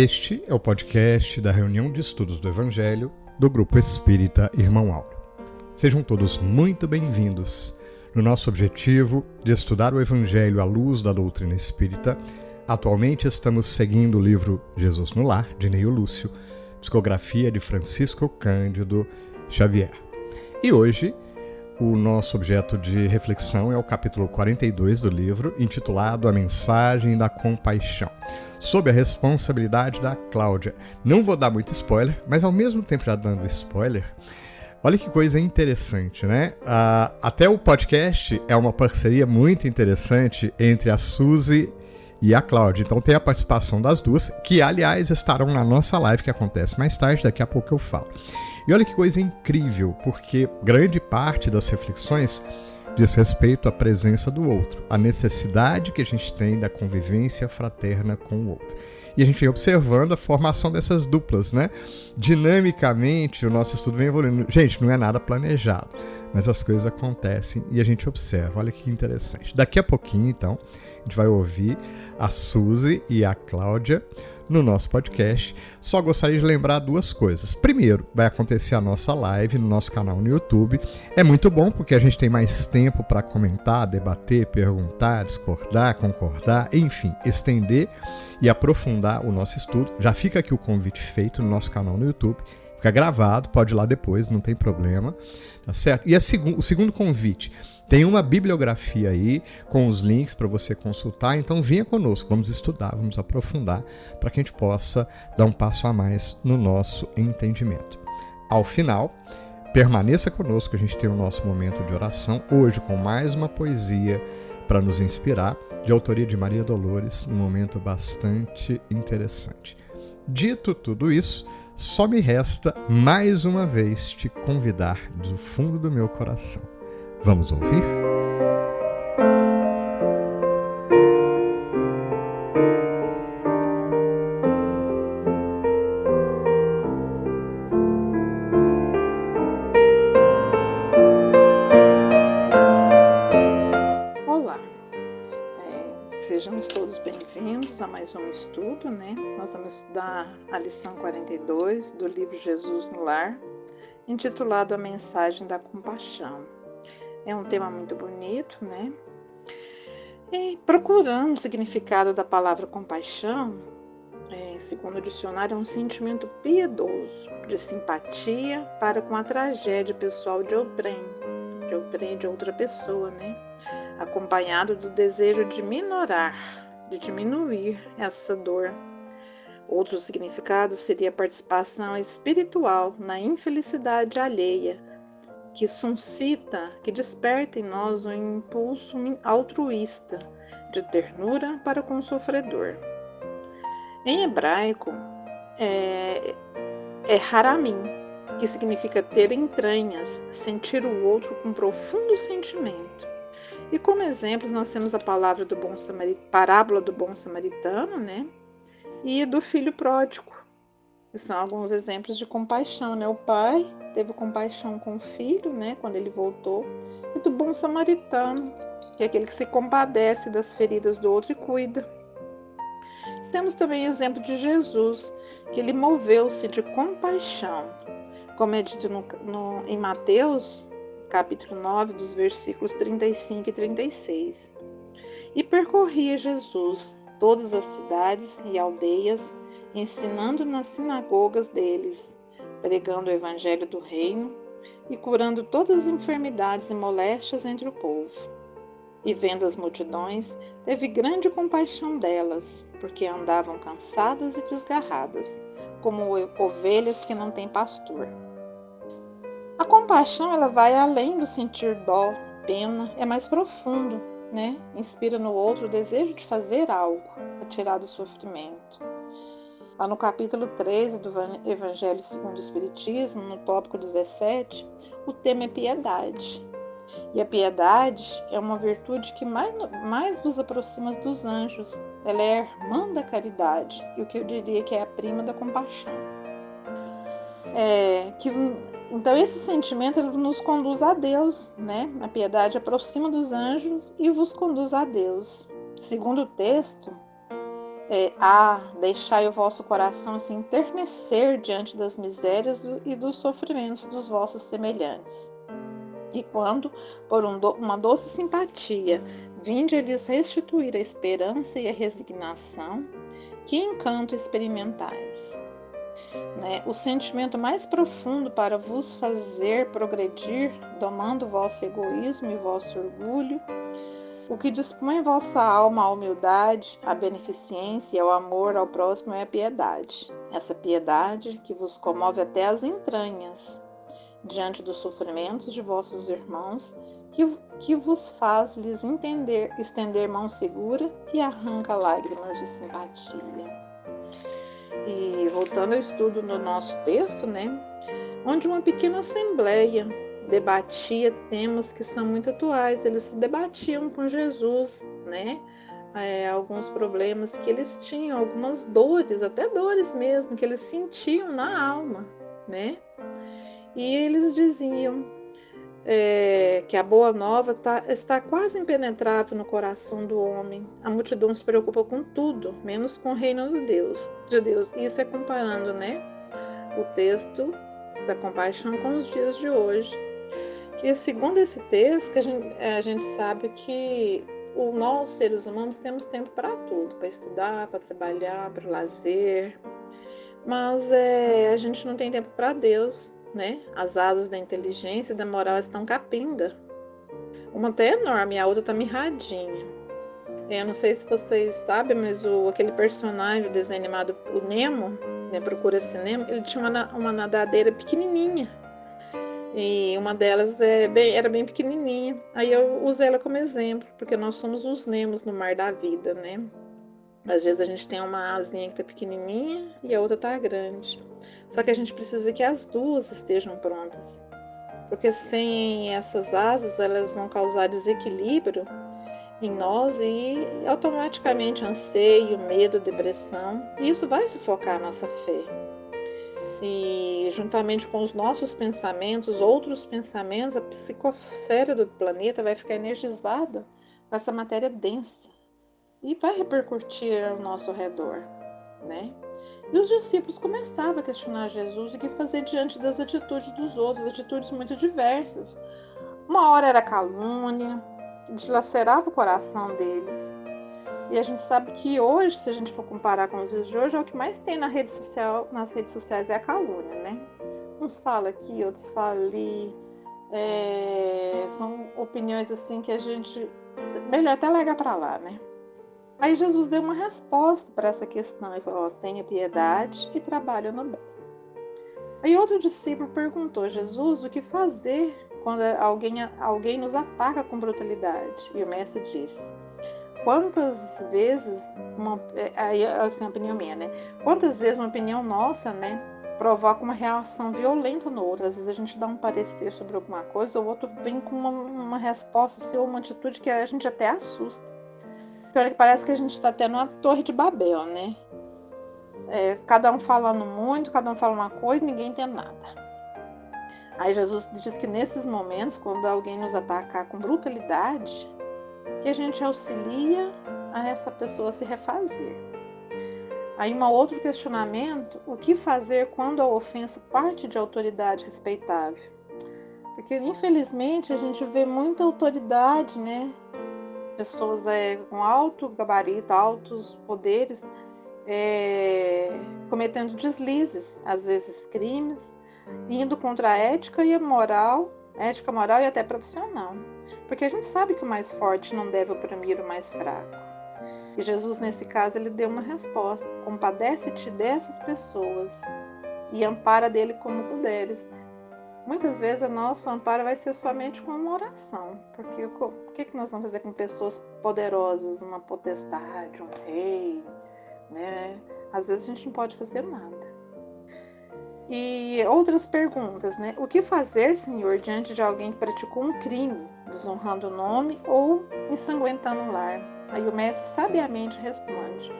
Este é o podcast da reunião de estudos do Evangelho do Grupo Espírita Irmão Áureo. Sejam todos muito bem-vindos. No nosso objetivo de estudar o Evangelho à luz da doutrina espírita, atualmente estamos seguindo o livro Jesus no Lar, de Neio Lúcio, psicografia de Francisco Cândido Xavier. E hoje, o nosso objeto de reflexão é o capítulo 42 do livro, intitulado A Mensagem da Compaixão, sob a responsabilidade da Cláudia. Não vou dar muito spoiler, mas ao mesmo tempo já dando spoiler, olha que coisa interessante, né? Até o podcast é uma parceria muito interessante entre a Suzy e a Cláudia. Então tem a participação das duas, que aliás estarão na nossa live, que acontece mais tarde, daqui a pouco eu falo. E olha que coisa incrível, porque grande parte das reflexões diz respeito à presença do outro, a necessidade que a gente tem da convivência fraterna com o outro. E a gente vem observando a formação dessas duplas, né? Dinamicamente, o nosso estudo vem evoluindo. Gente, não é nada planejado, mas as coisas acontecem e a gente observa. Olha que interessante. Daqui a pouquinho, então, a gente vai ouvir a Suzy e a Cláudia no nosso podcast. Só gostaria de lembrar duas coisas. Primeiro, vai acontecer a nossa live no nosso canal no YouTube. É muito bom porque a gente tem mais tempo para comentar, debater, perguntar, discordar, concordar, enfim, estender e aprofundar o nosso estudo. Já fica aqui o convite feito no nosso canal no YouTube. Fica gravado, pode ir lá depois, não tem problema, tá certo? E o segundo convite, tem uma bibliografia aí com os links para você consultar, então venha conosco, vamos estudar, vamos aprofundar, para que a gente possa dar um passo a mais no nosso entendimento. Ao final, permaneça conosco, a gente tem o nosso momento de oração, hoje com mais uma poesia para nos inspirar, de autoria de Maria Dolores, um momento bastante interessante. Dito tudo isso, só me resta, mais uma vez, te convidar do fundo do meu coração. Vamos ouvir? Olá, sejamos todos bem-vindos a mais um estudo, né? Nós vamos estudar a lição 42 do livro Jesus no Lar, intitulado A Mensagem da Compaixão. É um tema muito bonito, né? E procurando o significado da palavra compaixão, segundo o dicionário, é um sentimento piedoso, de simpatia para com a tragédia pessoal de outrem, de outra pessoa, né? Acompanhado do desejo de minorar, de diminuir essa dor. Outro significado seria a participação espiritual na infelicidade alheia, que suscita, que desperta em nós um impulso altruísta de ternura para com o sofredor. Em hebraico, é haramim, que significa ter entranhas, sentir o outro com profundo sentimento. E como exemplos nós temos a parábola do bom samaritano, né? E do filho pródigo, que são alguns exemplos de compaixão, né? O pai teve compaixão com o filho, né? Quando ele voltou, e do bom samaritano, que é aquele que se compadece das feridas do outro e cuida. Temos também o exemplo de Jesus, que ele moveu-se de compaixão, como é dito em Mateus, capítulo 9, dos versículos 35 e 36. E percorria Jesus todas as cidades e aldeias, ensinando nas sinagogas deles, pregando o evangelho do reino e curando todas as enfermidades e moléstias entre o povo. E vendo as multidões, teve grande compaixão delas, porque andavam cansadas e desgarradas, como ovelhas que não têm pastor. A compaixão, ela vai além do sentir dó, pena, é mais profundo, né? Inspira no outro o desejo de fazer algo para tirar do sofrimento. Lá no capítulo 13 do Evangelho segundo o Espiritismo, no tópico 17, o tema é piedade. E a piedade é uma virtude que mais vos aproxima dos anjos. Ela é a irmã da caridade, e o que eu diria que é a prima da compaixão. Então esse sentimento ele nos conduz a Deus, né? A piedade aproxima dos anjos e vos conduz a Deus. Segundo o texto, deixai o vosso coração se enternecer diante das misérias e dos sofrimentos dos vossos semelhantes. E quando, por uma doce simpatia, vinde a lhes restituir a esperança e a resignação, que encanto experimentais. O sentimento mais profundo para vos fazer progredir, domando o vosso egoísmo e vosso orgulho, o que dispõe vossa alma à humildade, à beneficência e ao amor ao próximo é a piedade. Essa piedade que vos comove até as entranhas, diante dos sofrimentos de vossos irmãos, que vos faz lhes estender mão segura e arranca lágrimas de simpatia. E voltando ao estudo no nosso texto, onde uma pequena assembleia debatia temas que são muito atuais, eles se debatiam com Jesus, alguns problemas que eles tinham, algumas dores, até dores mesmo, que eles sentiam na alma, E eles diziam que a boa nova está quase impenetrável no coração do homem. A multidão se preocupa com tudo, menos com o reino de Deus. Isso é comparando, o texto da compaixão com os dias de hoje. Que segundo esse texto, que a gente sabe que nós, seres humanos, temos tempo para tudo, para estudar, para trabalhar, para o lazer, mas a gente não tem tempo para Deus, As asas da inteligência e da moral estão capenga. Uma tá enorme e a outra tá mirradinha. Eu não sei se vocês sabem, mas aquele personagem, o desenho animado, o Nemo, Procura-se Nemo, ele tinha uma nadadeira pequenininha. E uma delas era bem pequenininha. Aí eu usei ela como exemplo, porque nós somos os Nemos no mar da vida, Às vezes a gente tem uma asinha que tá pequenininha e a outra tá grande. Só que a gente precisa que as duas estejam prontas. Porque sem essas asas, elas vão causar desequilíbrio em nós e automaticamente anseio, medo, depressão. E isso vai sufocar a nossa fé. E juntamente com os nossos pensamentos, outros pensamentos, a psicosfera do planeta vai ficar energizada com essa matéria densa. E vai repercutir ao nosso redor, E os discípulos começavam a questionar Jesus o que fazer diante das atitudes dos outros, atitudes muito diversas. Uma hora era calúnia, dilacerava o coração deles. E a gente sabe que hoje, se a gente for comparar com os dias de hoje, é o que mais tem nas redes sociais é a calúnia, Uns falam aqui, outros falam ali. São opiniões assim que a gente melhor até largar para lá, Aí Jesus deu uma resposta para essa questão. Ele falou, tenha piedade e trabalhe no bem. Aí outro discípulo perguntou, Jesus, o que fazer quando alguém nos ataca com brutalidade? E o mestre disse, quantas vezes, assim, a opinião minha, quantas vezes uma opinião nossa, provoca uma reação violenta no outro. Às vezes a gente dá um parecer sobre alguma coisa, o outro vem com uma resposta, ou uma atitude que a gente até assusta. Então parece que a gente está tendo uma torre de Babel, Cada um falando muito, cada um fala uma coisa, ninguém tem nada. Aí Jesus diz que nesses momentos, quando alguém nos atacar com brutalidade, que a gente auxilia a essa pessoa se refazer. Aí um outro questionamento, o que fazer quando a ofensa parte de autoridade respeitável? Porque infelizmente a gente vê muita autoridade, Pessoas com alto gabarito, altos poderes, cometendo deslizes, às vezes crimes, indo contra a ética moral e até profissional. Porque a gente sabe que o mais forte não deve oprimir o mais fraco. E Jesus, nesse caso, ele deu uma resposta. Compadece-te dessas pessoas e ampara dele como puderes. Muitas vezes o nosso amparo vai ser somente com uma oração. Porque o que nós vamos fazer com pessoas poderosas, uma potestade, um rei, Às vezes a gente não pode fazer nada. E outras perguntas, O que fazer, Senhor, diante de alguém que praticou um crime, desonrando o nome ou ensanguentando o lar? Aí o mestre sabiamente responde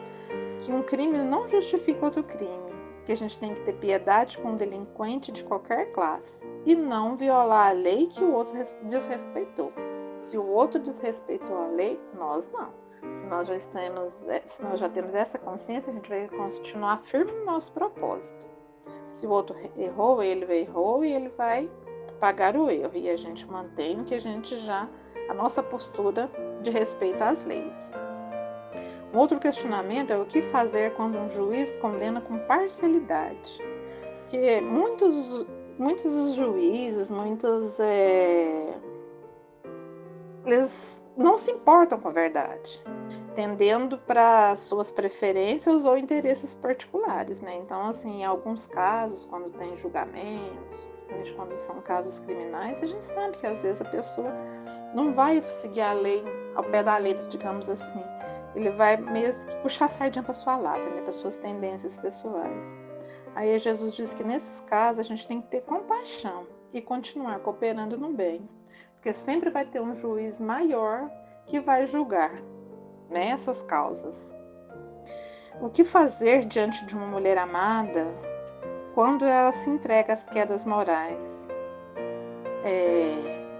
que um crime não justifica outro crime, que a gente tem que ter piedade com um delinquente de qualquer classe e não violar a lei que o outro desrespeitou. Se o outro desrespeitou a lei, nós não. Se nós já temos essa consciência, a gente vai continuar firme no nosso propósito. Se o outro errou, ele errou e ele vai pagar o erro. E a gente mantém a nossa postura de respeito às leis. Um outro questionamento é o que fazer quando um juiz condena com parcialidade. Que muitos juízes, eles não se importam com a verdade, tendendo para suas preferências ou interesses particulares, né? Então, assim, em alguns casos, quando tem julgamentos, principalmente quando são casos criminais, a gente sabe que às vezes a pessoa não vai seguir a lei ao pé da letra, digamos assim. Ele vai mesmo que puxar a sardinha para sua lata, né? Para suas tendências pessoais. Aí Jesus diz que nesses casos a gente tem que ter compaixão e continuar cooperando no bem. Porque sempre vai ter um juiz maior que vai julgar nessas causas. O que fazer diante de uma mulher amada quando ela se entrega às quedas morais?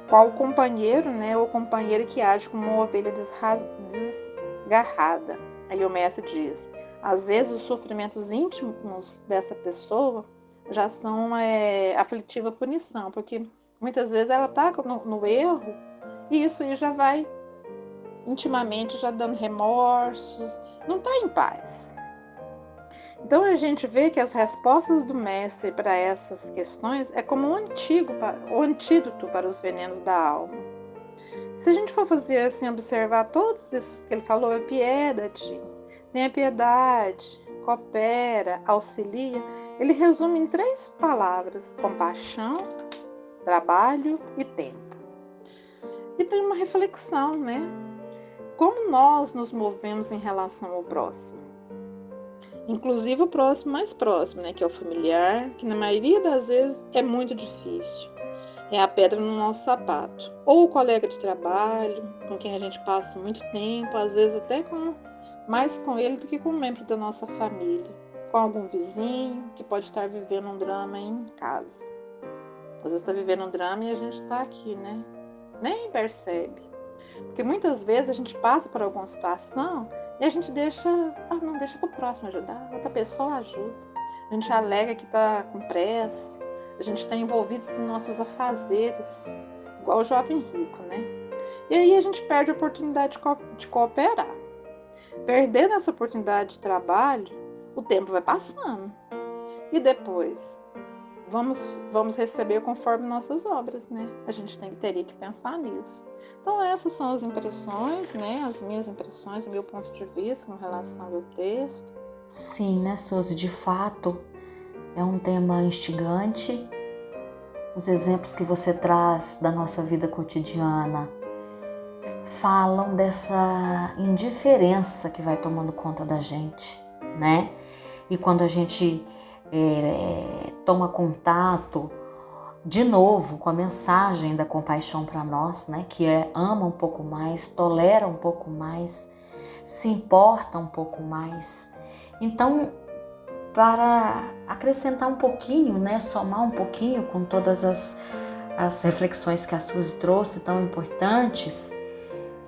Qual o companheiro, né, ou companheira que age como uma ovelha desgarrada? Aí o mestre diz, às vezes os sofrimentos íntimos dessa pessoa já são aflitiva punição, porque muitas vezes ela está no erro e isso aí já vai intimamente já dando remorsos, não está em paz. Então a gente vê que as respostas do mestre para essas questões é como o antídoto para os venenos da alma. Se a gente for fazer assim, observar todos esses que ele falou, piedade, tenha piedade, coopera, auxilia, ele resume em 3 palavras: compaixão, trabalho e tempo. E tem uma reflexão, né? Como nós nos movemos em relação ao próximo? Inclusive o próximo mais próximo, né? Que é o familiar, que na maioria das vezes é muito difícil. É a pedra no nosso sapato. Ou o colega de trabalho, com quem a gente passa muito tempo, às vezes até mais com ele do que com um membro da nossa família. Com algum vizinho que pode estar vivendo um drama em casa. Às vezes está vivendo um drama e a gente está aqui, né? Nem percebe. Porque muitas vezes a gente passa por alguma situação e a gente deixa para o próximo ajudar. Outra pessoa ajuda. A gente alega que está com pressa. A gente está envolvido com nossos afazeres. Igual o jovem rico, né? E aí a gente perde a oportunidade de cooperar. Perdendo essa oportunidade de trabalho, o tempo vai passando. E depois? Vamos receber conforme nossas obras, né? A gente teria que pensar nisso. Então essas são as impressões, né? As minhas impressões, o meu ponto de vista com relação ao meu texto. Sim, né, Suzy? De fato, é um tema instigante. Os exemplos que você traz da nossa vida cotidiana falam dessa indiferença que vai tomando conta da gente, né? E quando a gente toma contato de novo com a mensagem da compaixão para nós, né? Que ama um pouco mais, tolera um pouco mais, se importa um pouco mais. Então, para acrescentar um pouquinho, né? Somar um pouquinho com todas as reflexões que a Suzy trouxe, tão importantes,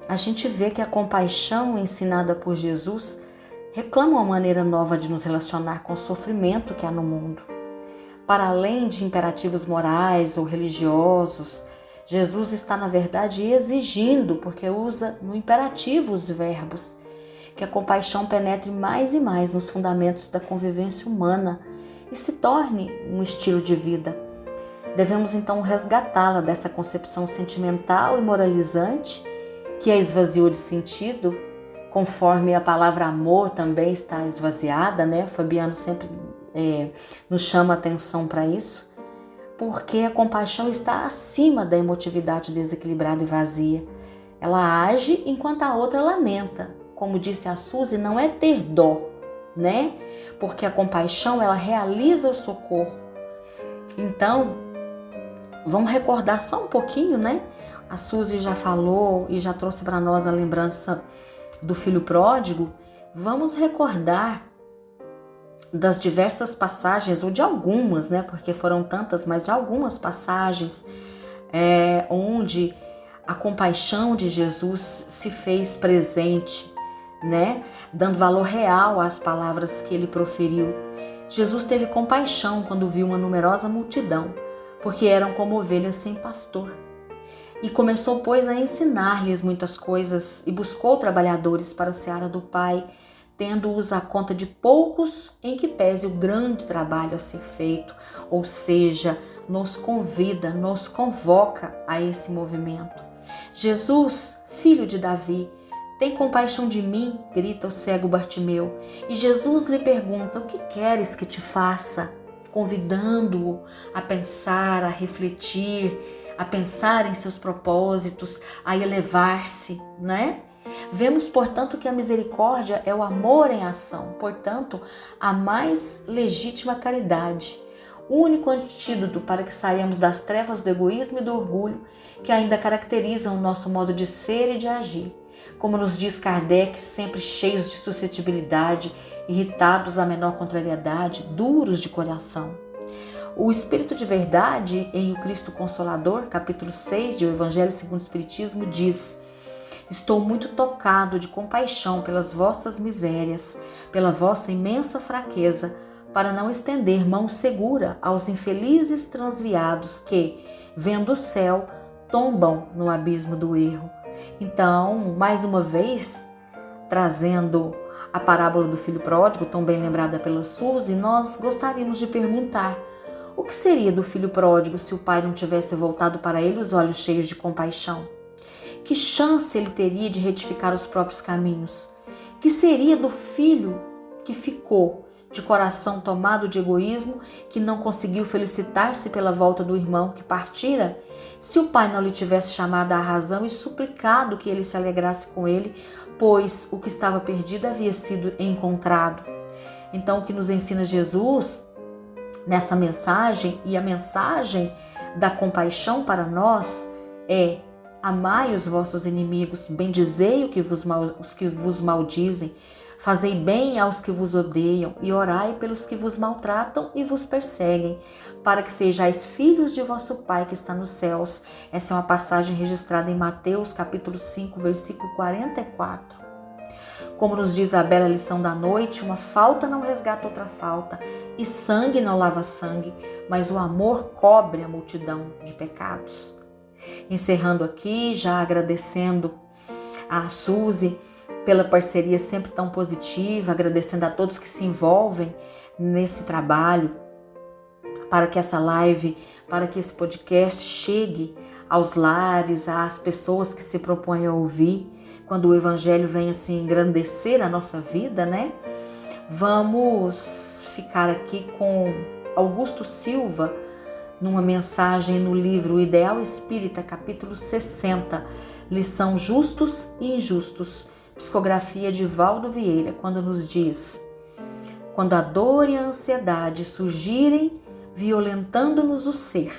a gente vê que a compaixão ensinada por Jesus reclama uma maneira nova de nos relacionar com o sofrimento que há no mundo. Para além de imperativos morais ou religiosos, Jesus está, na verdade, exigindo, porque usa no imperativo os verbos, que a compaixão penetre mais e mais nos fundamentos da convivência humana e se torne um estilo de vida. Devemos, então, resgatá-la dessa concepção sentimental e moralizante que a esvaziou de sentido, conforme a palavra amor também está esvaziada, né? O Fabiano sempre nos chama a atenção para isso, porque a compaixão está acima da emotividade desequilibrada e vazia. Ela age enquanto a outra lamenta. Como disse a Suzy, não é ter dó, né? Porque a compaixão, ela realiza o socorro. Então, vamos recordar só um pouquinho, né? A Suzy já falou e já trouxe para nós a lembrança do filho pródigo. Vamos recordar das diversas passagens, ou de algumas, né? Porque foram tantas, mas de algumas passagens onde a compaixão de Jesus se fez presente né? Dando valor real às palavras que ele proferiu. Jesus teve compaixão quando viu uma numerosa multidão, porque eram como ovelhas sem pastor. E começou, pois, a ensinar-lhes muitas coisas e buscou trabalhadores para a seara do Pai, tendo-os à conta de poucos, em que pese o grande trabalho a ser feito. Ou seja, nos convida, nos convoca a esse movimento. Jesus, filho de Davi, tem compaixão de mim, grita o cego Bartimeu. E Jesus lhe pergunta: o que queres que te faça? Convidando-o a pensar, a refletir, a pensar em seus propósitos, a elevar-se, né? Vemos, portanto, que a misericórdia é o amor em ação, portanto, a mais legítima caridade. O único antídoto para que saiamos das trevas do egoísmo e do orgulho que ainda caracterizam o nosso modo de ser e de agir. Como nos diz Kardec, sempre cheios de suscetibilidade, irritados à menor contrariedade, duros de coração. O Espírito de Verdade, em O Cristo Consolador, capítulo 6 de O Evangelho segundo o Espiritismo, diz: estou muito tocado de compaixão pelas vossas misérias, pela vossa imensa fraqueza, para não estender mão segura aos infelizes transviados que, vendo o céu, tombam no abismo do erro. Então, mais uma vez, trazendo a parábola do filho pródigo, tão bem lembrada pela Suzy, nós gostaríamos de perguntar: o que seria do filho pródigo se o pai não tivesse voltado para ele os olhos cheios de compaixão? Que chance ele teria de retificar os próprios caminhos? Que seria do filho que ficou de coração tomado de egoísmo, que não conseguiu felicitar-se pela volta do irmão que partira, se o pai não lhe tivesse chamado à razão e suplicado que ele se alegrasse com ele, pois o que estava perdido havia sido encontrado? Então, o que nos ensina Jesus nessa mensagem, e a mensagem da compaixão para nós, é: amai os vossos inimigos, bendizei os que vos maldizem, fazei bem aos que vos odeiam e orai pelos que vos maltratam e vos perseguem, para que sejais filhos de vosso Pai que está nos céus. Essa é uma passagem registrada em Mateus, capítulo 5, versículo 44. Como nos diz a bela lição da noite, uma falta não resgata outra falta, e sangue não lava sangue, mas o amor cobre a multidão de pecados. Encerrando aqui, já agradecendo a Suzy pela parceria sempre tão positiva, agradecendo a todos que se envolvem nesse trabalho, para que essa live, para que esse podcast chegue aos lares, às pessoas que se propõem a ouvir, quando o Evangelho vem assim engrandecer a nossa vida, né? Vamos ficar aqui com Augusto Silva, numa mensagem no livro O Ideal Espírita, capítulo 60, lição Justos e Injustos, psicografia de Valdo Vieira, quando nos diz: quando a dor e a ansiedade surgirem, violentando-nos o ser,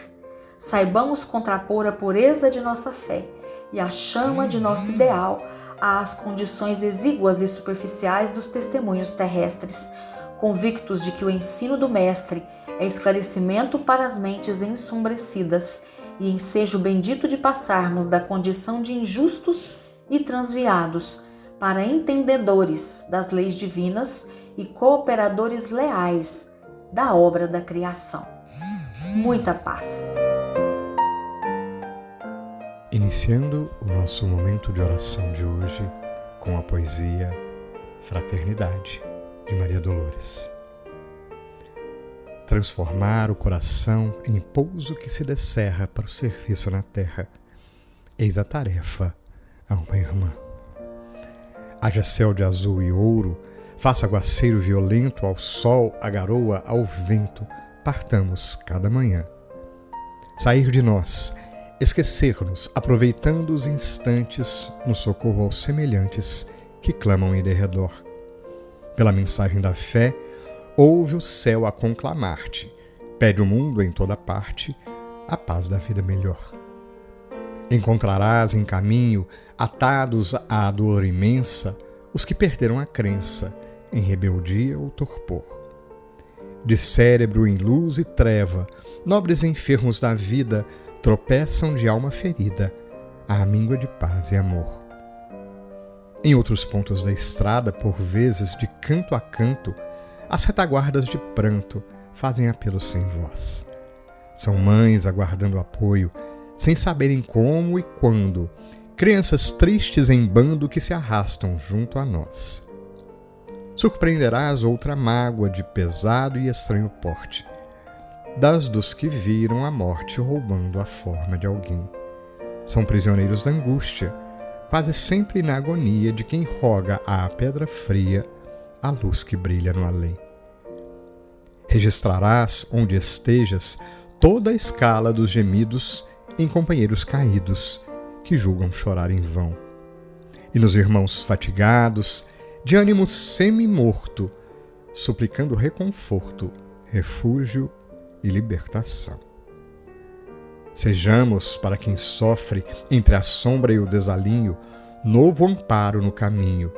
saibamos contrapor a pureza de nossa fé e a chama de nosso ideal às condições exíguas e superficiais dos testemunhos terrestres, convictos de que o ensino do Mestre é esclarecimento para as mentes ensombrecidas e ensejo bendito de passarmos da condição de injustos e transviados para entendedores das leis divinas e cooperadores leais da obra da criação. Muita paz. Iniciando o nosso momento de oração de hoje com a poesia Fraternidade, de Maria Dolores. Transformar o coração em pouso que se descerra para o serviço na terra, eis a tarefa a uma irmã. Haja céu de azul e ouro, faça aguaceiro violento ao sol, a garoa, ao vento, partamos cada manhã. Sair de nós, esquecer-nos, aproveitando os instantes no socorro aos semelhantes que clamam em derredor. Pela mensagem da fé, ouve o céu a conclamar-te, pede o mundo em toda parte a paz da vida melhor. Encontrarás em caminho, atados à dor imensa, os que perderam a crença em rebeldia ou torpor. De cérebro em luz e treva, nobres enfermos da vida tropeçam de alma ferida à míngua de paz e amor. Em outros pontos da estrada, por vezes, de canto a canto, as retaguardas de pranto fazem apelo sem voz. São mães aguardando apoio, sem saberem como e quando, crianças tristes em bando que se arrastam junto a nós. Surpreenderás outra mágoa de pesado e estranho porte, das dos que viram a morte roubando a forma de alguém. São prisioneiros da angústia, quase sempre na agonia de quem roga à pedra fria a luz que brilha no além. Registrarás, onde estejas, toda a escala dos gemidos em companheiros caídos que julgam chorar em vão. E nos irmãos fatigados, de ânimo semi-morto, suplicando reconforto, refúgio e libertação. Sejamos, para quem sofre entre a sombra e o desalinho, novo amparo no caminho,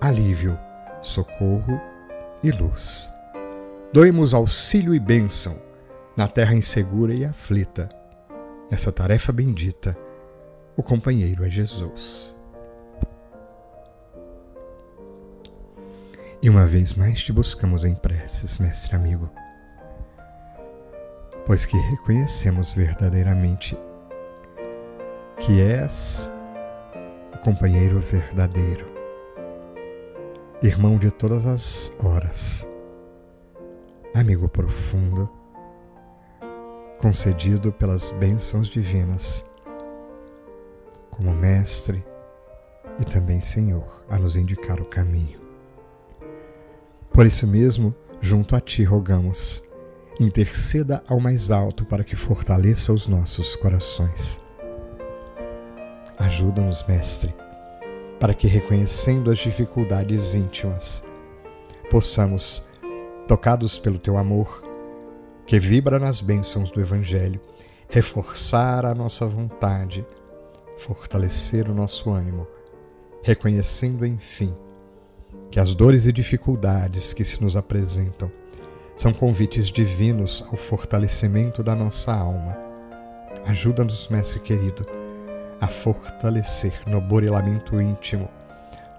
alívio, socorro e luz. Doemos auxílio e bênção na terra insegura e aflita. Nessa tarefa bendita, o companheiro é Jesus. E uma vez mais te buscamos em preces, mestre amigo, pois que reconhecemos verdadeiramente que és o companheiro verdadeiro, irmão de todas as horas, amigo profundo, concedido pelas bênçãos divinas, como mestre e também Senhor, a nos indicar o caminho. Por isso mesmo, junto a ti rogamos, interceda ao mais alto para que fortaleça os nossos corações. Ajuda-nos, mestre, para que, reconhecendo as dificuldades íntimas, possamos, tocados pelo teu amor, que vibra nas bênçãos do Evangelho, reforçar a nossa vontade, fortalecer o nosso ânimo, reconhecendo, enfim, que as dores e dificuldades que se nos apresentam são convites divinos ao fortalecimento da nossa alma. Ajuda-nos, mestre querido, a fortalecer no burilamento íntimo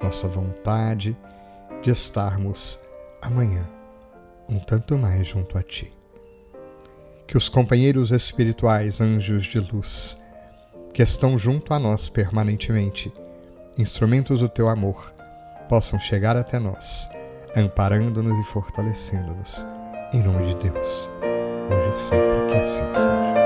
nossa vontade de estarmos amanhã um tanto mais junto a ti. Que os companheiros espirituais, anjos de luz, que estão junto a nós permanentemente, instrumentos do teu amor, possam chegar até nós, amparando-nos e fortalecendo-nos. Em nome de Deus, hoje e sempre, que assim seja.